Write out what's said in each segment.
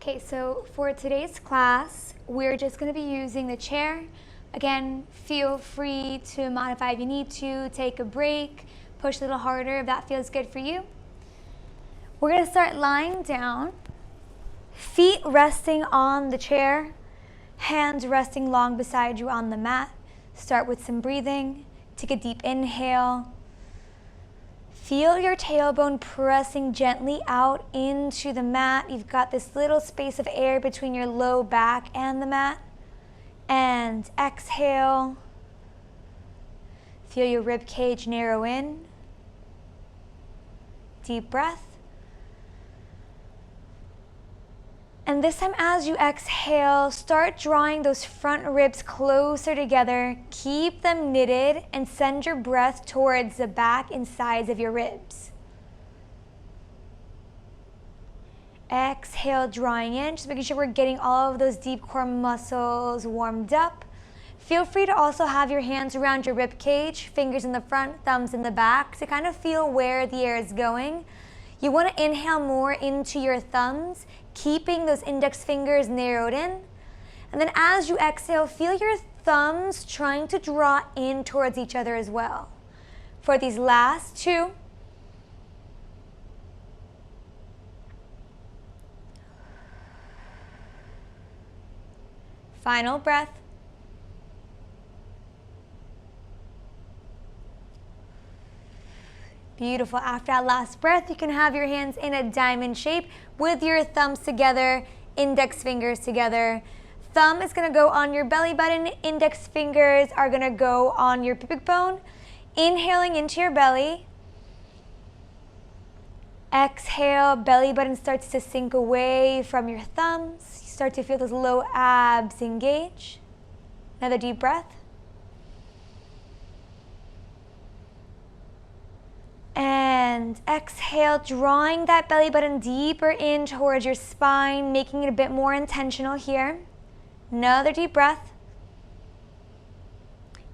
Okay, so for today's class, we're just going to be using the chair. Again, feel free to modify if you need to, take a break, push a little harder if that feels good for you. We're going to start lying down, feet resting on the chair, hands resting long beside you on the mat. Start with some breathing. Take a deep inhale. Feel your tailbone pressing gently out into the mat. You've got this little space of air between your low back and the mat. And exhale. Feel your rib cage narrow in. Deep breath. And this time as you exhale, start drawing those front ribs closer together. Keep them knitted and send your breath towards the back and sides of your ribs. Exhale, drawing in, just making sure we're getting all of those deep core muscles warmed up. Feel free to also have your hands around your rib cage, fingers in the front, thumbs in the back, to kind of feel where the air is going. You want to inhale more into your thumbs, keeping those index fingers narrowed in. And then as you exhale, feel your thumbs trying to draw in towards each other as well. For these last two, final breath. Beautiful. After that last breath, you can have your hands in a diamond shape with your thumbs together, index fingers together. Thumb is going to go on your belly button. Index fingers are going to go on your pubic bone. Inhaling into your belly. Exhale, belly button starts to sink away from your thumbs. You start to feel those low abs engage. Another deep breath. And exhale, drawing that belly button deeper in towards your spine, making it a bit more intentional here. Another deep breath.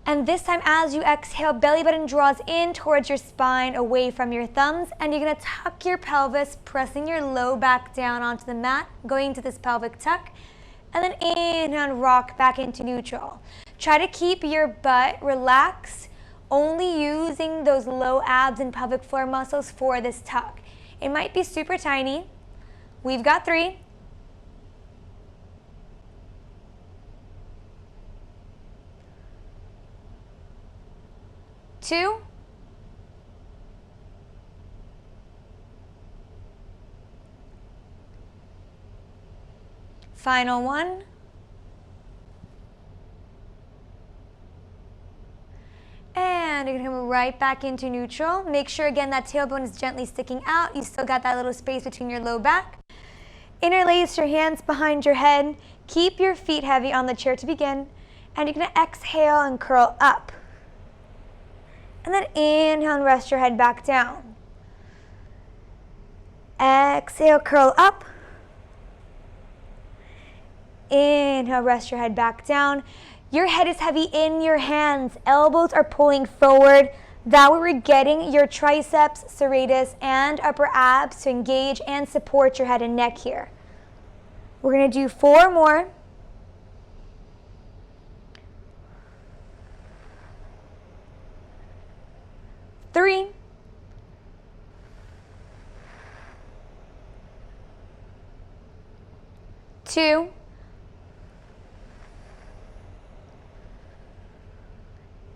And this time as you exhale, belly button draws in towards your spine, away from your thumbs, and you're going to tuck your pelvis, pressing your low back down onto the mat, going into this pelvic tuck, and then inhale and rock back into neutral. Try to keep your butt relaxed, only using those low abs and pelvic floor muscles for this tuck. It might be super tiny. We've got 3. 2. Final 1. And you're going to come right back into neutral. Make sure again that tailbone is gently sticking out. You still got that little space between your low back. Interlace your hands behind your head. Keep your feet heavy on the chair to begin. And you're going to exhale and curl up. And then inhale and rest your head back down. Exhale, curl up. Inhale, rest your head back down. Your head is heavy in your hands. Elbows are pulling forward. That way we're getting your triceps, serratus, and upper abs to engage and support your head and neck here. We're going to do 4 more. 3. 2.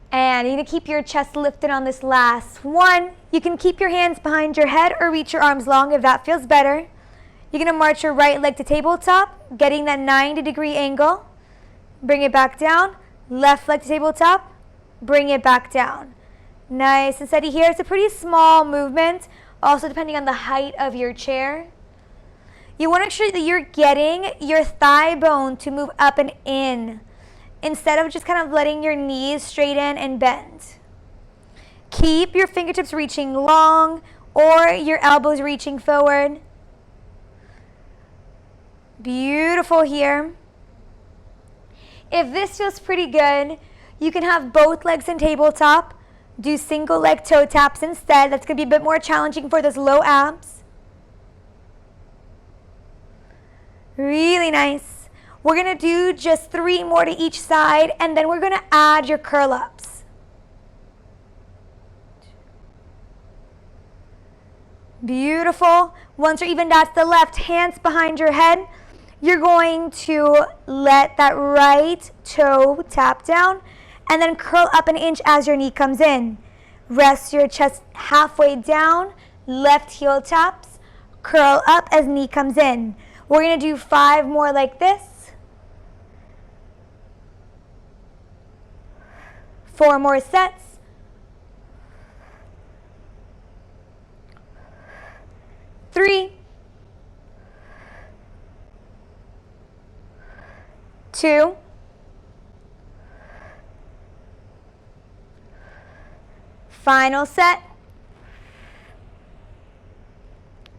And you're going to keep your chest lifted on this last 1. You can keep your hands behind your head or reach your arms long if that feels better. You're going to march your right leg to tabletop, getting that 90-degree angle. Bring it back down. Left leg to tabletop. Bring it back down. Nice and steady here. It's a pretty small movement, also depending on the height of your chair. You want to make sure that you're getting your thigh bone to move up and in, instead of just kind of letting your knees straighten and bend. Keep your fingertips reaching long or your elbows reaching forward. Beautiful here. If this feels pretty good, you can have both legs in tabletop. Do single leg toe taps instead. That's going to be a bit more challenging for those low abs. Really nice. We're gonna do just 3 more to each side, and then we're gonna add your curl-ups. Beautiful. Once you're evened out to the left, hands behind your head. You're going to let that right toe tap down and then curl up an inch as your knee comes in. Rest your chest halfway down, left heel taps, curl up as knee comes in. We're going to do 5 more like this. 4 more sets. 3, 2, final set.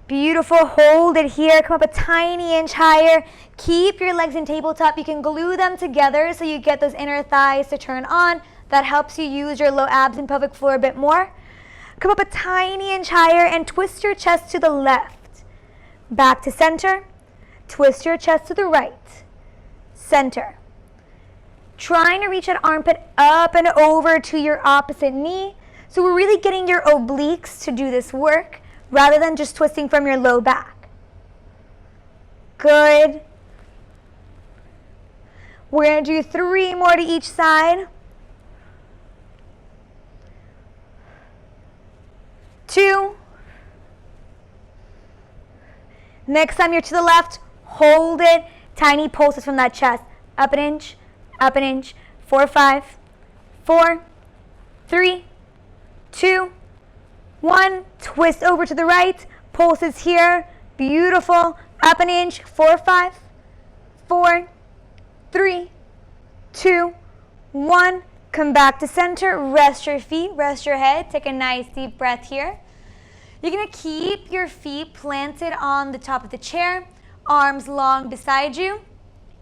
Beautiful. Hold it here. Come up a tiny inch higher. Keep your legs in tabletop. You can glue them together so you get those inner thighs to turn on. That helps you use your low abs and pelvic floor a bit more. Come up a tiny inch higher and twist your chest to the left. Back to center. Twist your chest to the right. Center. Trying to reach that armpit up and over to your opposite knee. So we're really getting your obliques to do this work rather than just twisting from your low back. Good. We're going to do 3 more to each side. 2. Next time you're to the left, hold it. Tiny pulses from that chest. Up an inch, up an inch. 4, 5, 4, 3, 2, 1. Twist over to the right. Pulses here. Beautiful. Up an inch. 4, 5, 4, 3, 2, 1. Come back to center. Rest your feet. Rest your head. Take a nice deep breath here. You're going to keep your feet planted on the top of the chair, arms long beside you,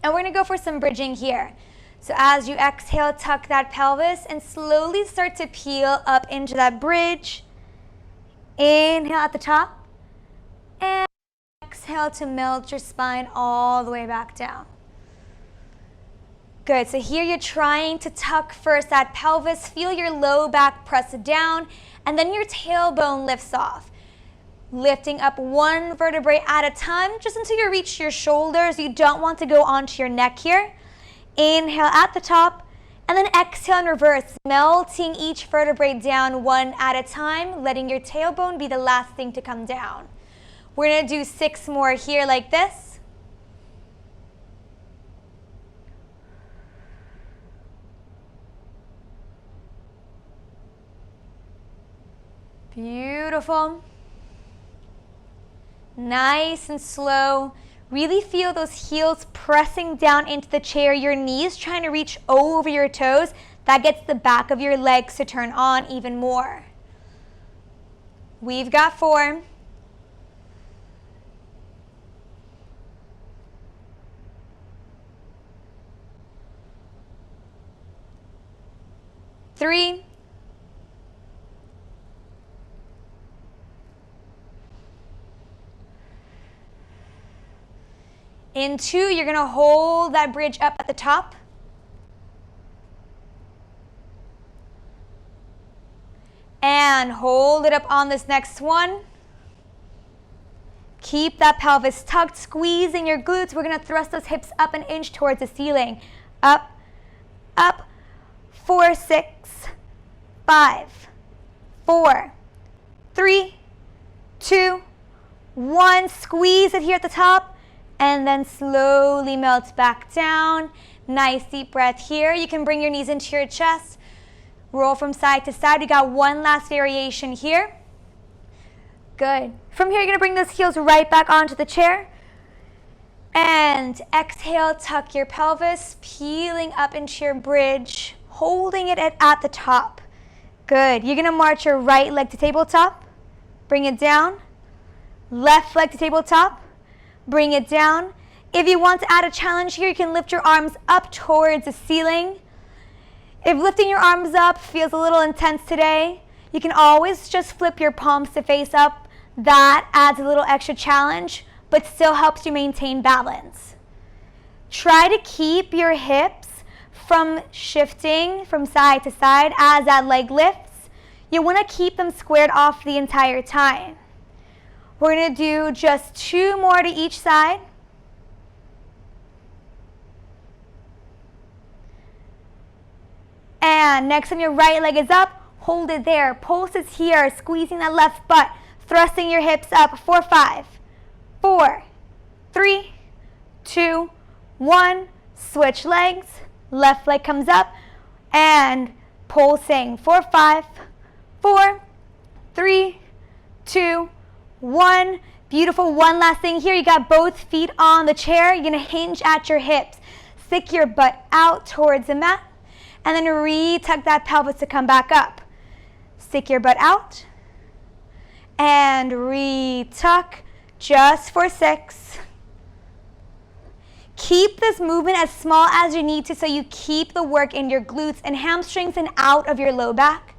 and we're going to go for some bridging here. So as you exhale, tuck that pelvis and slowly start to peel up into that bridge. Inhale at the top, and exhale to melt your spine all the way back down. Good. So here you're trying to tuck first that pelvis, feel your low back press down, and then your tailbone lifts off. Lifting up 1 vertebrae at a time, just until you reach your shoulders. You don't want to go onto your neck here. Inhale at the top, and then exhale in reverse, melting each vertebrae down 1 at a time, letting your tailbone be the last thing to come down. We're going to do 6 more here like this. Beautiful. Nice and slow. Really feel those heels pressing down into the chair, your knees trying to reach over your toes. That gets the back of your legs to turn on even more. We've got 4. 3. In 2, you're going to hold that bridge up at the top. And hold it up on this next one. Keep that pelvis tucked, squeezing your glutes. We're going to thrust those hips up an inch towards the ceiling. Up, up. 4, 6, 5, 4, 3, 2, 1. Squeeze it here at the top. And then slowly melt back down. Nice deep breath here. You can bring your knees into your chest. Roll from side to side. We got 1 last variation here. Good. From here, you're going to bring those heels right back onto the chair. And exhale, tuck your pelvis, peeling up into your bridge, holding it at the top. Good. You're going to march your right leg to tabletop. Bring it down. Left leg to tabletop. Bring it down. If you want to add a challenge here, you can lift your arms up towards the ceiling. If lifting your arms up feels a little intense today, you can always just flip your palms to face up. That adds a little extra challenge, but still helps you maintain balance. Try to keep your hips from shifting from side to side as that leg lifts. You want to keep them squared off the entire time. We're going to do just 2 more to each side. And next time your right leg is up, hold it there. Pulses here, squeezing that left butt, thrusting your hips up for 5, 4, 3, 2, 1. Switch legs. Left leg comes up and pulsing for 5, 4, 3, 2, 1. Beautiful. One last thing here. You got both feet on the chair. You're going to hinge at your hips. Stick your butt out towards the mat. And then re-tuck that pelvis to come back up. Stick your butt out. And re-tuck just for 6. Keep this movement as small as you need to so you keep the work in your glutes and hamstrings and out of your low back.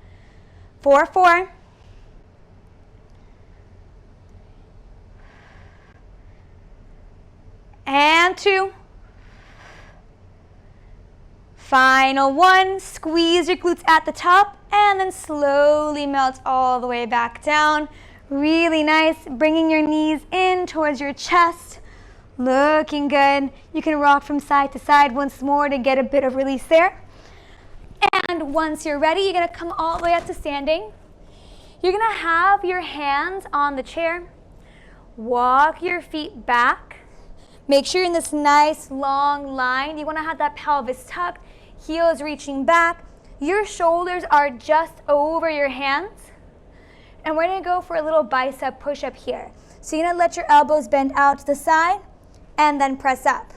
4, 4. And 2. Final 1. Squeeze your glutes at the top and then slowly melt all the way back down. Really nice. Bringing your knees in towards your chest. Looking good. You can rock from side to side once more to get a bit of release there. And once you're ready, you're going to come all the way up to standing. You're going to have your hands on the chair. Walk your feet back. Make sure you're in this nice long line. You want to have that pelvis tucked, heels reaching back. Your shoulders are just over your hands. And we're going to go for a little bicep push-up here. So you're going to let your elbows bend out to the side and then press up.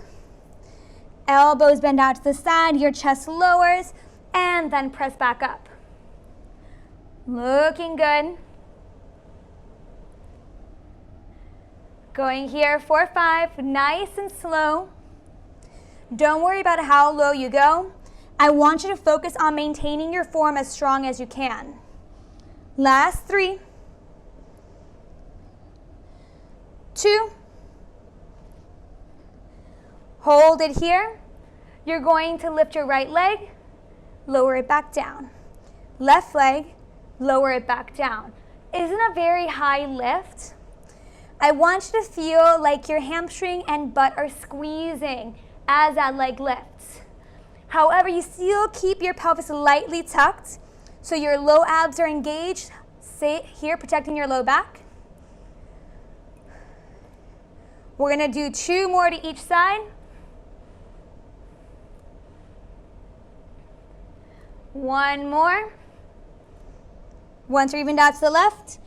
Elbows bend out to the side, your chest lowers, and then press back up. Looking good. Going here, 4, 5, nice and slow. Don't worry about how low you go. I want you to focus on maintaining your form as strong as you can. Last 3, 2, hold it here. You're going to lift your right leg, lower it back down. Left leg, lower it back down. Isn't a very high lift? I want you to feel like your hamstring and butt are squeezing as that leg lifts. However, you still keep your pelvis lightly tucked so your low abs are engaged. Stay here, protecting your low back. We're going to do 2 more to each side. 1 more. Once you're evened out to the left,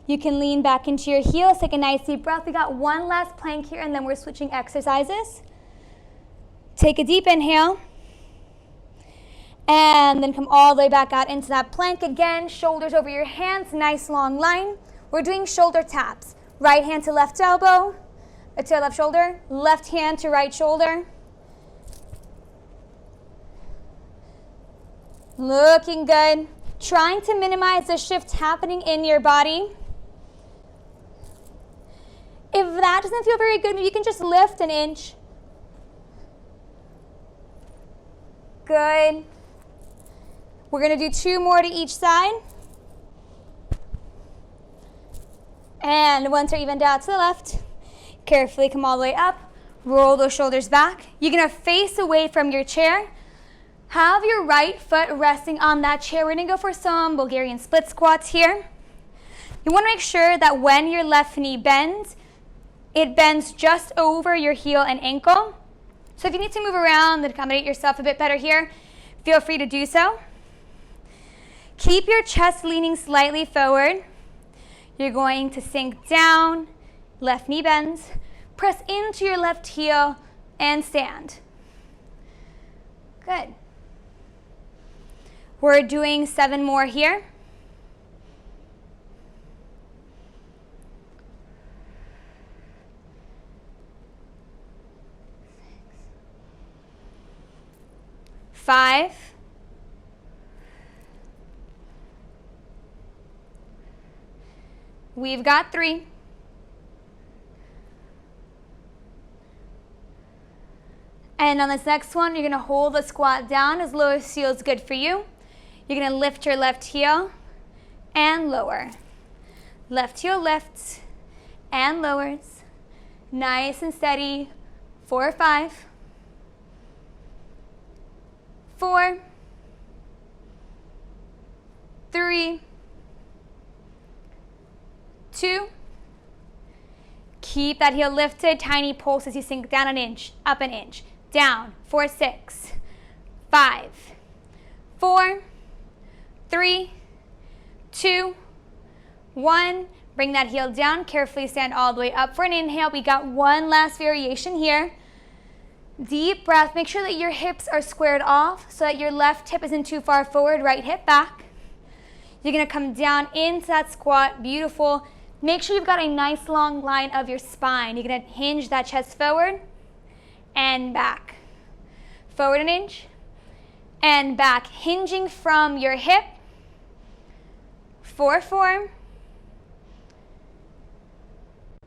you can lean back into your heels, take a nice deep breath. We got one last plank here, and then we're switching exercises. Take a deep inhale, and then come all the way back out into that plank again. Shoulders over your hands, nice long line. We're doing shoulder taps. Right hand to left elbow, to left shoulder, left hand to right shoulder. Looking good. Trying to minimize the shift happening in your body. If that doesn't feel very good, maybe you can just lift an inch. Good. We're going to do 2 more to each side. And once you're evened out to the left, carefully come all the way up. Roll those shoulders back. You're going to face away from your chair. Have your right foot resting on that chair. We're going to go for some Bulgarian split squats here. You want to make sure that when your left knee bends, it bends just over your heel and ankle. So if you need to move around and accommodate yourself a bit better here, feel free to do so. Keep your chest leaning slightly forward. You're going to sink down, left knee bends, press into your left heel, and stand. Good. We're doing 7 more here. Five. We've got 3. And on this next one, you're gonna hold the squat down as low as feels good for you. You're gonna lift your left heel and lower. Left heel lifts and lowers. Nice and steady. 4, 5. 4, 3, 2. Keep that heel lifted. Tiny pulse as you sink down an inch, up an inch, down. 4, 6, 5, 4, 3, 2, 1. Bring that heel down. Carefully stand all the way up for an inhale. We got one last variation here. Deep breath. Make sure that your hips are squared off so that your left hip isn't too far forward, right hip back. You're going to come down into that squat. Beautiful. Make sure you've got a nice long line of your spine. You're going to hinge that chest forward and back. Forward an inch and back. Hinging from your hip. 4, 4,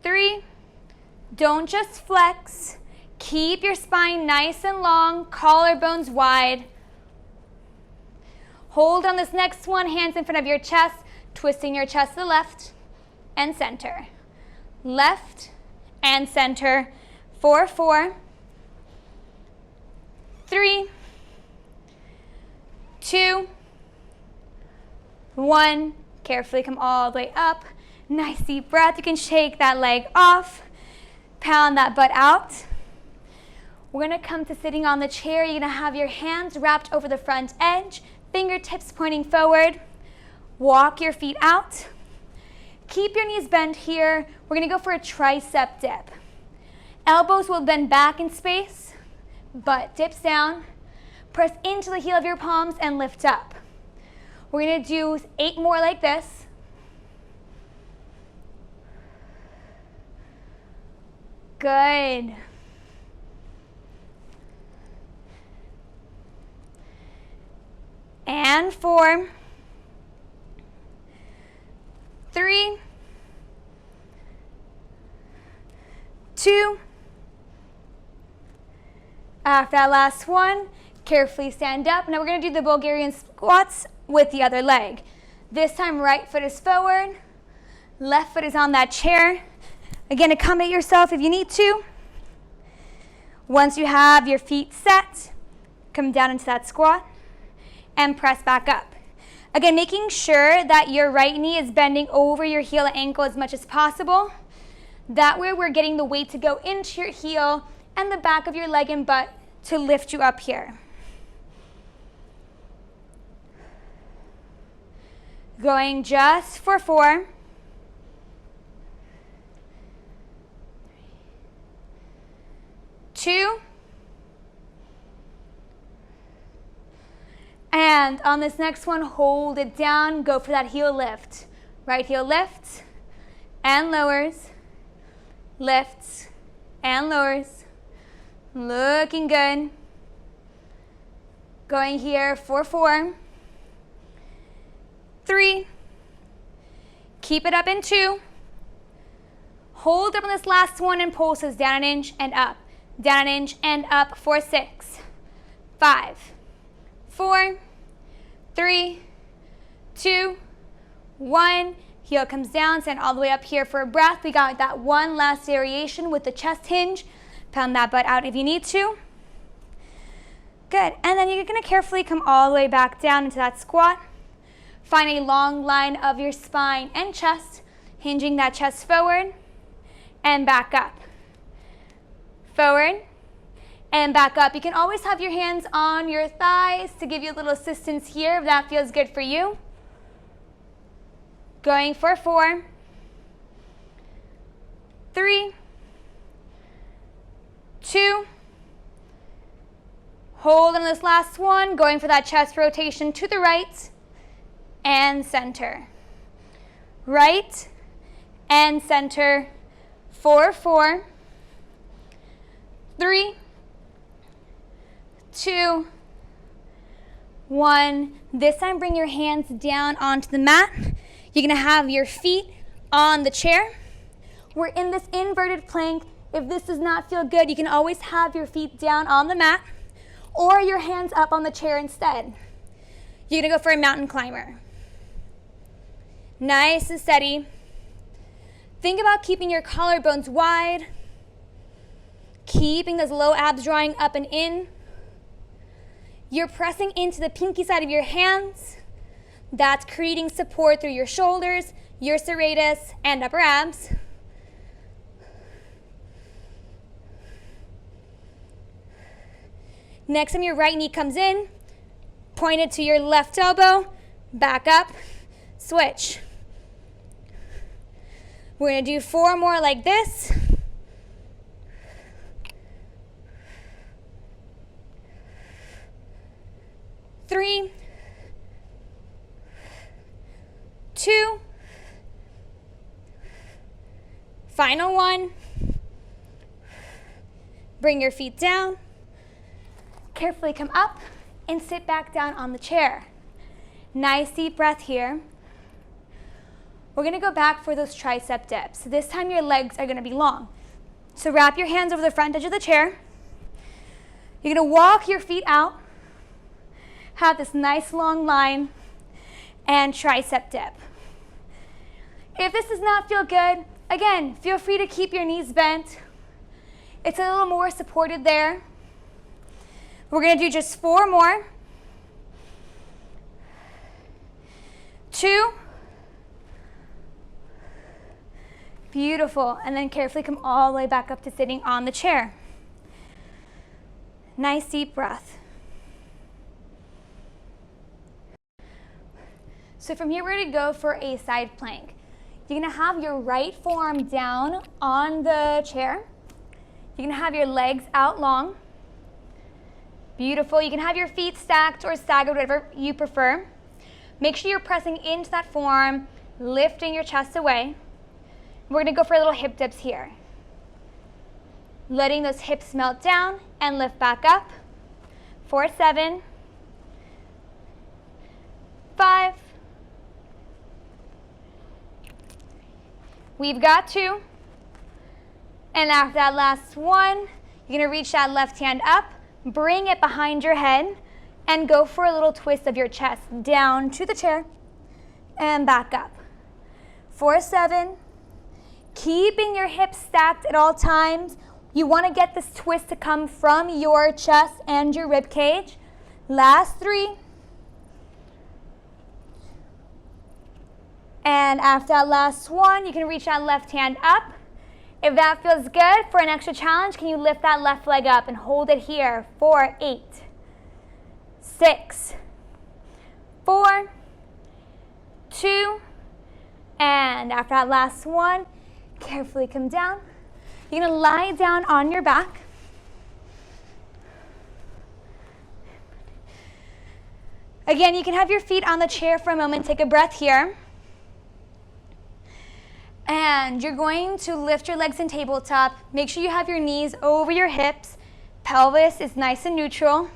3. Don't just flex. Keep your spine nice and long, collarbones wide. Hold on this next one, hands in front of your chest, twisting your chest to the left and center. Left and center. 4, 4, 3, 2, 1. Carefully come all the way up. Nice deep breath. You can shake that leg off. Pound that butt out. We're going to come to sitting on the chair. You're going to have your hands wrapped over the front edge, fingertips pointing forward. Walk your feet out. Keep your knees bent here. We're going to go for a tricep dip. Elbows will bend back in space. Butt dips down. Press into the heel of your palms and lift up. We're going to do 8 more like this. Good. And 4, 3, 2. After that last one, carefully stand up. Now we're going to do the Bulgarian squats with the other leg. This time right foot is forward, left foot is on that chair. Again, accommodate yourself if you need to. Once you have your feet set, come down into that squat and press back up. Again, making sure that your right knee is bending over your heel and ankle as much as possible. That way we're getting the weight to go into your heel and the back of your leg and butt to lift you up here. Going just for 4. 2. And on this next one, hold it down. Go for that heel lift. Right heel lifts and lowers. Lifts and lowers. Looking good. Going here for 4. 3. Keep it up in 2. Hold up on this last one and pulses down an inch and up. Down an inch and up for 6, 5, 4, 3, 2, 1. Heel comes down, stand all the way up here for a breath. We got that one last variation with the chest hinge. Pound that butt out if you need to. Good. And then you're going to carefully come all the way back down into that squat. Find a long line of your spine and chest, hinging that chest forward and back up. Forward and back up. You can always have your hands on your thighs to give you a little assistance here if that feels good for you. Going for 4, 3, 2. Hold on this last one. Going for that chest rotation to the right and center. Right and center. 4, 4. 3, 2, 1. This time bring your hands down onto the mat. You're going to have your feet on the chair. We're in this inverted plank. If this does not feel good, you can always have your feet down on the mat or your hands up on the chair instead. You're gonna go for a mountain climber. Nice and steady. Think about keeping your collarbones wide, keeping those low abs drawing up and in. You're pressing into the pinky side of your hands. That's creating support through your shoulders, your serratus, and upper abs. Next time your right knee comes in, point it to your left elbow, back up, switch. We're going to do 4 more like this. 3, 2, final 1. Bring your feet down. Carefully come up and sit back down on the chair. Nice deep breath here. We're going to go back for those tricep dips. This time your legs are going to be long. So wrap your hands over the front edge of the chair. You're going to walk your feet out. Have this nice long line and tricep dip. If this does not feel good, again, feel free to keep your knees bent. It's a little more supported there. We're going to do just 4 more. 2. Beautiful. And then carefully come all the way back up to sitting on the chair. Nice deep breath. So from here, we're going to go for a side plank. You're going to have your right forearm down on the chair. You're going to have your legs out long. Beautiful. You can have your feet stacked or staggered, whatever you prefer. Make sure you're pressing into that forearm, lifting your chest away. We're going to go for a little hip dips here. Letting those hips melt down and lift back up. 4, 7, 5. We've got 2. And after that last one, you're going to reach that left hand up, bring it behind your head, and go for a little twist of your chest down to the chair and back up. 4, 7. Keeping your hips stacked at all times. You want to get this twist to come from your chest and your rib cage. Last 3. And after that last one, you can reach that left hand up. If that feels good, for an extra challenge, can you lift that left leg up and hold it here for 8, 6, 4, 2, and after that last one, carefully come down. You're going to lie down on your back. Again, you can have your feet on the chair for a moment. Take a breath here. And you're going to lift your legs in tabletop. Make sure you have your knees over your hips. Pelvis is nice and neutral.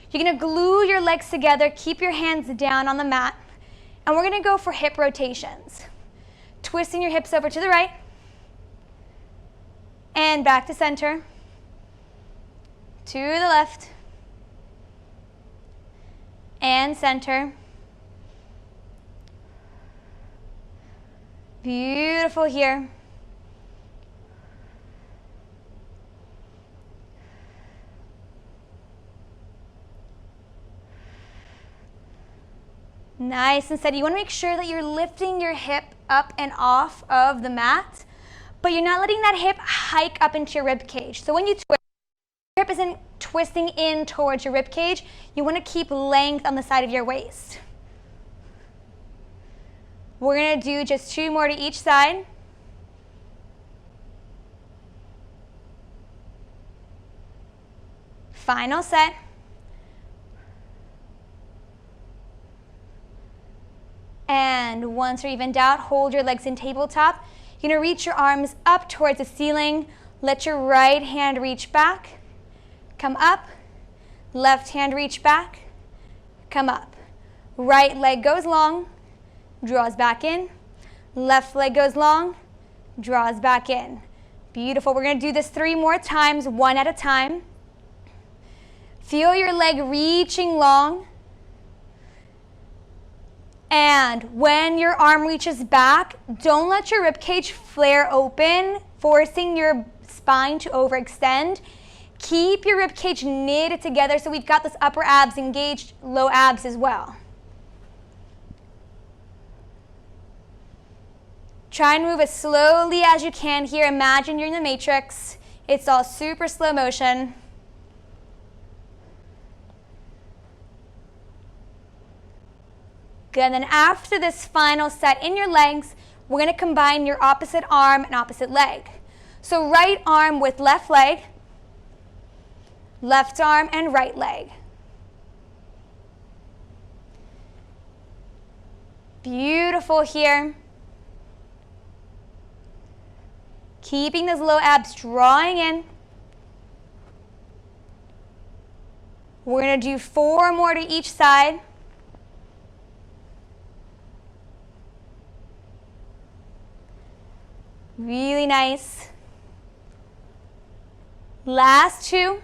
You're going to glue your legs together. Keep your hands down on the mat. And we're going to go for hip rotations. Twisting your hips over to the right. And back to center. To the left. And center. Beautiful here. Nice and steady. You want to make sure that you're lifting your hip up and off of the mat, but you're not letting that hip hike up into your rib cage. So when you twist, your hip isn't twisting in towards your rib cage. You want to keep length on the side of your waist. We're going to do just 2 more to each side. Final set. And once you're evened out, hold your legs in tabletop. You're going to reach your arms up towards the ceiling. Let your right hand reach back. Come up. Left hand reach back. Come up. Right leg goes long. Draws back in. Left leg goes long. Draws back in. Beautiful. We're going to do this 3 more times, one at a time. Feel your leg reaching long. And when your arm reaches back, don't let your ribcage flare open, forcing your spine to overextend. Keep your ribcage knitted together so we've got this upper abs engaged, low abs as well. Try and move as slowly as you can here. Imagine you're in the Matrix. It's all super slow motion. Good, and then after this final set in your legs, we're going to combine your opposite arm and opposite leg. So right arm with left leg, left arm and right leg. Beautiful here. Keeping those low abs drawing in. We're going to do 4 more to each side. Really nice. Last 2.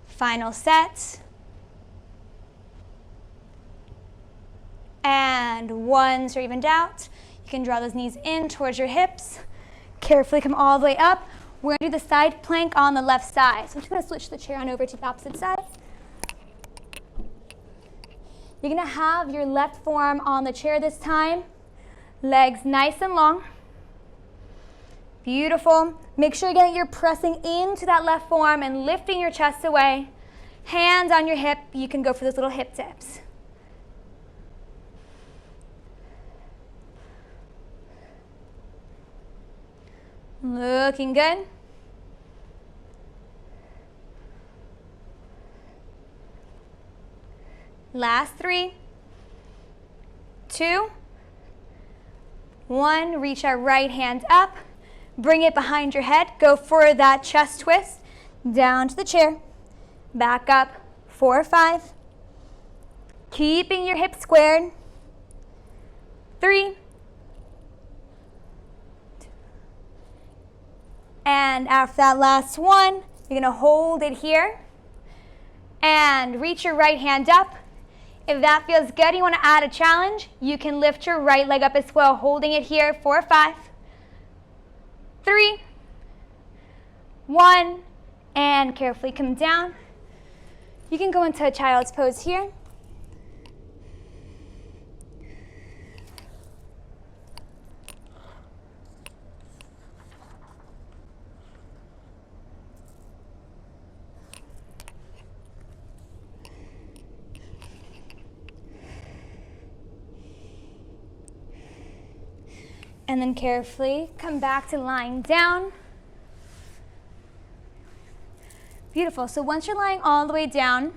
Final set. And once you're evened out, you can draw those knees in towards your hips. Carefully come all the way up. We're going to do the side plank on the left side. So I'm just going to switch the chair on over to the opposite side. You're going to have your left forearm on the chair this time. Legs nice and long. Beautiful. Make sure again you're pressing into that left forearm and lifting your chest away. Hands on your hip. You can go for those little hip dips. Looking good. Last 3, 2, 1. Reach our right hand up. Bring it behind your head. Go for that chest twist. Down to the chair. Back up. 4 or 5. Keeping your hips squared. 3. And after that last one, you're going to hold it here. And reach your right hand up. If that feels good, you want to add a challenge, you can lift your right leg up as well, holding it here. 4 or 5. 3, 1, and carefully come down. You can go into a child's pose here. And then carefully come back to lying down. Beautiful. So once you're lying all the way down,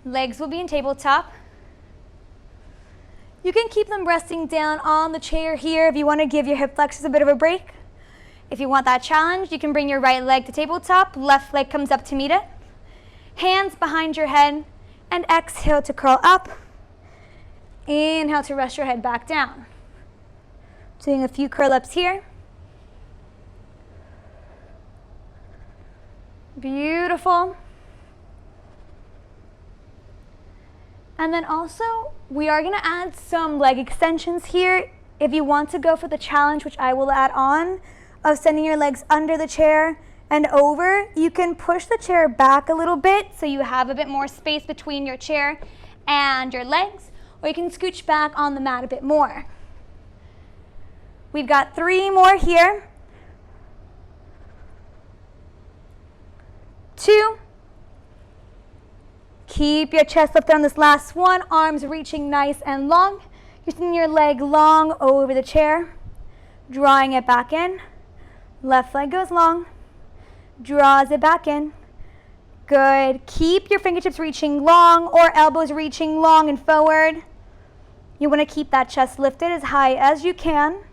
legs will be in tabletop. You can keep them resting down on the chair here if you want to give your hip flexors a bit of a break. If you want that challenge, you can bring your right leg to tabletop, left leg comes up to meet it. Hands behind your head, and exhale to curl up. Inhale to rest your head back down. Doing a few curl ups here. Beautiful. And then also, we are going to add some leg extensions here. If you want to go for the challenge, which I will add on, of sending your legs under the chair and over, you can push the chair back a little bit so you have a bit more space between your chair and your legs. Or you can scooch back on the mat a bit more. We've got 3 more here. 2. Keep your chest lifted on this last one. Arms reaching nice and long. You're sending your leg long over the chair. Drawing it back in. Left leg goes long. Draws it back in. Good. Keep your fingertips reaching long or elbows reaching long and forward. You want to keep that chest lifted as high as you can.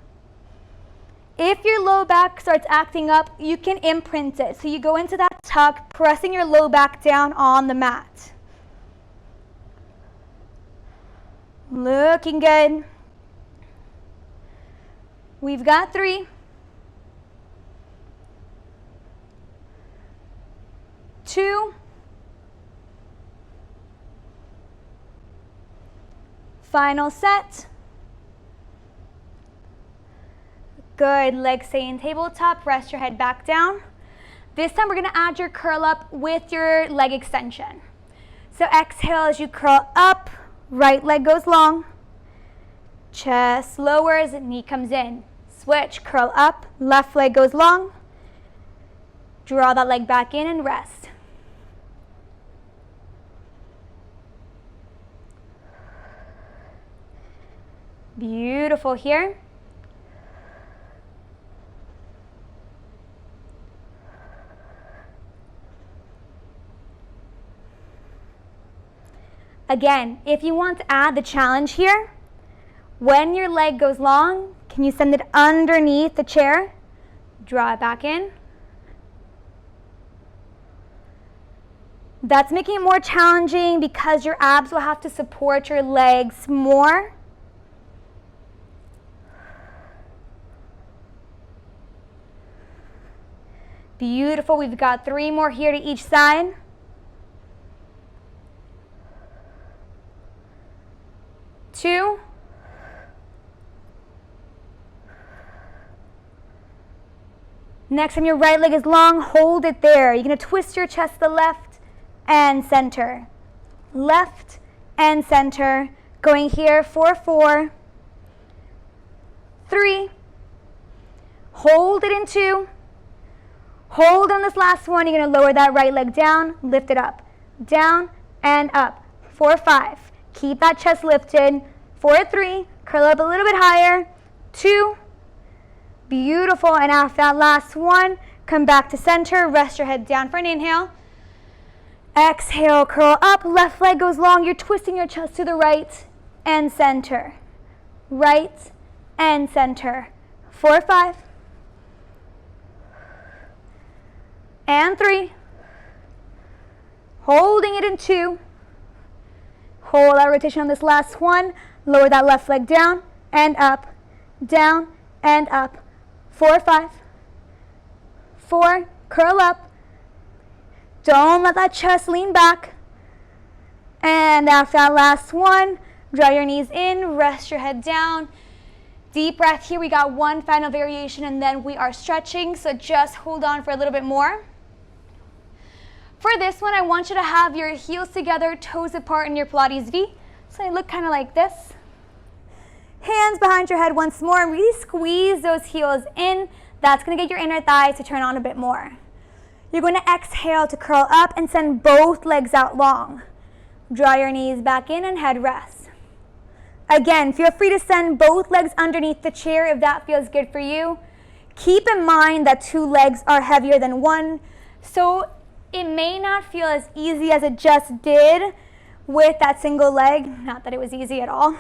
If your low back starts acting up, you can imprint it. So you go into that tuck, pressing your low back down on the mat. Looking good. We've got 3. 2. Final set. Good. Legs stay in tabletop. Rest your head back down. This time we're going to add your curl up with your leg extension. So exhale as you curl up. Right leg goes long. Chest lowers. Knee comes in. Switch. Curl up. Left leg goes long. Draw that leg back in and rest. Beautiful here. Again, if you want to add the challenge here, when your leg goes long, can you send it underneath the chair? Draw it back in. That's making it more challenging because your abs will have to support your legs more. Beautiful. We've got 3 more here to each side. Two. Next time your right leg is long, hold it there. You're going to twist your chest to the left and center. Left and center. Going here for 4. 3. Hold it in 2. Hold on this last one. You're going to lower that right leg down, lift it up, down and up. 4, 5. Keep that chest lifted. 4, 3. Curl up a little bit higher. 2. Beautiful. And after that last one, come back to center. Rest your head down for an inhale. Exhale, curl up. Left leg goes long. You're twisting your chest to the right and center. Right and center. 4, 5. And 3. Holding it in 2. Hold that rotation on this last one. Lower that left leg down and up, down and up. 4, 5. 4. Curl up. Don't let that chest lean back. And after that last one, draw your knees in, rest your head down. Deep breath here. We got one final variation and then we are stretching. So just hold on for a little bit more. For this one, I want you to have your heels together, toes apart in your Pilates V. So you look kind of like this. Hands behind your head once more and really squeeze those heels in. That's going to get your inner thighs to turn on a bit more. You're going to exhale to curl up and send both legs out long. Draw your knees back in and head rest. Again, feel free to send both legs underneath the chair if that feels good for you. Keep in mind that 2 legs are heavier than 1. So it may not feel as easy as it just did with that single leg. Not that it was easy at all.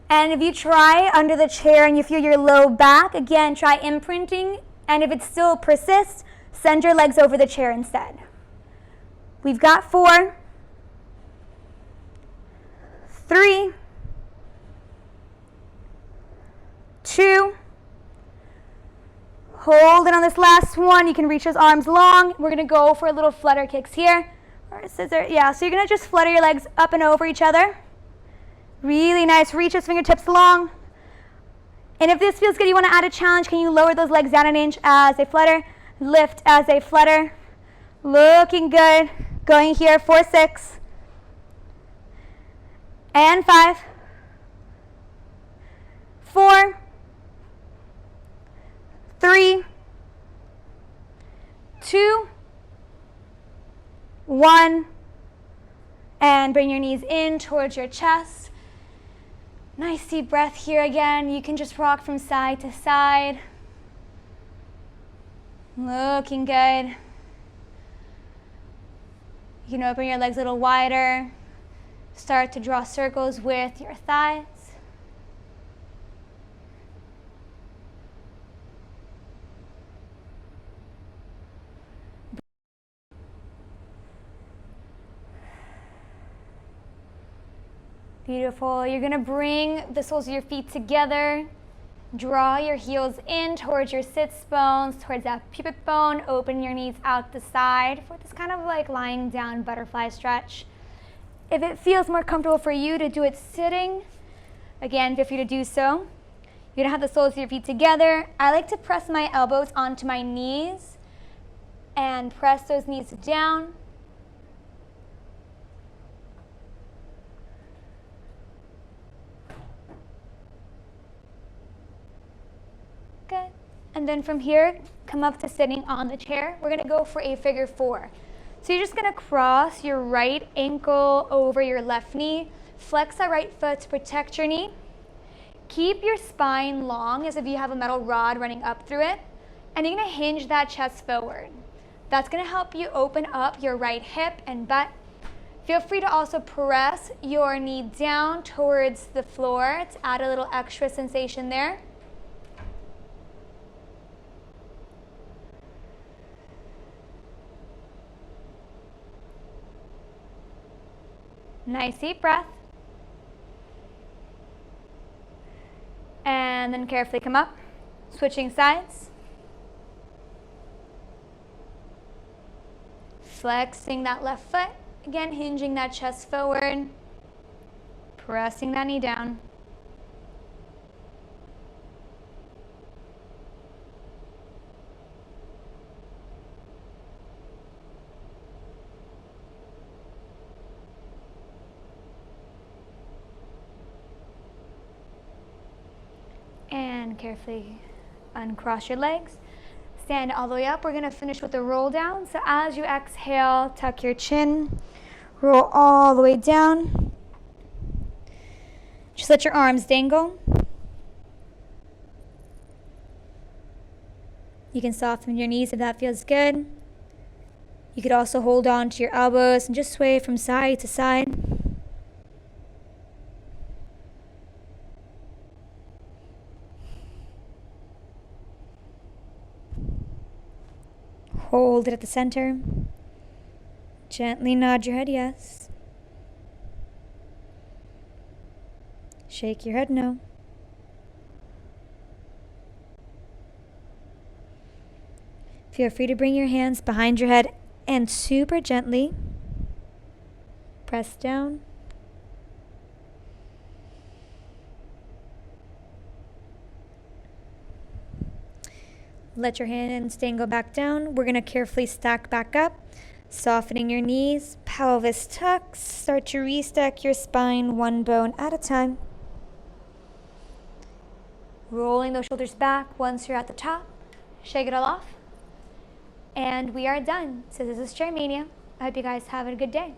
And if you try under the chair and you feel your low back, again, try imprinting. And if it still persists, send your legs over the chair instead. We've got 4, 3, 2. Hold it on this last one. You can reach those arms long. We're going to go for a little flutter kicks here. Or scissor. Yeah, so you're going to just flutter your legs up and over each other. Really nice. Reach those fingertips long. And if this feels good, you want to add a challenge. Can you lower those legs down an inch as they flutter? Lift as they flutter. Looking good. Going here for 6. And 5. 4. 3, 2, 1, and bring your knees in towards your chest. Nice deep breath here again. You can just rock from side to side. Looking good. You can open your legs a little wider. Start to draw circles with your thighs. Beautiful. You're gonna bring the soles of your feet together. Draw your heels in towards your sits bones, towards that pubic bone. Open your knees out the side for this kind of like lying down butterfly stretch. If it feels more comfortable for you to do it sitting, again, feel free to do so. You're gonna have the soles of your feet together. I like to press my elbows onto my knees and press those knees down. Good. And then from here, come up to sitting on the chair. We're gonna go for a figure 4. So you're just gonna cross your right ankle over your left knee, flex that right foot to protect your knee. Keep your spine long as if you have a metal rod running up through it, and you're gonna hinge that chest forward. That's gonna help you open up your right hip and butt. Feel free to also press your knee down towards the floor to add a little extra sensation there. Nice deep breath. And then carefully come up, switching sides. Flexing that left foot, again hinging that chest forward, pressing that knee down. And carefully uncross your legs. Stand all the way up. We're going to finish with a roll down. So as you exhale, tuck your chin, roll all the way down. Just let your arms dangle. You can soften your knees if that feels good. You could also hold on to your elbows and just sway from side to side. Hold it at the center. Gently nod your head yes. Shake your head no. Feel free to bring your hands behind your head and super gently press down. Let your hands dangle back down. We're going to carefully stack back up, softening your knees, pelvis tucks. Start to restack your spine one bone at a time. Rolling those shoulders back once you're at the top. Shake it all off. And we are done. So this is Chairmania. I hope you guys have a good day.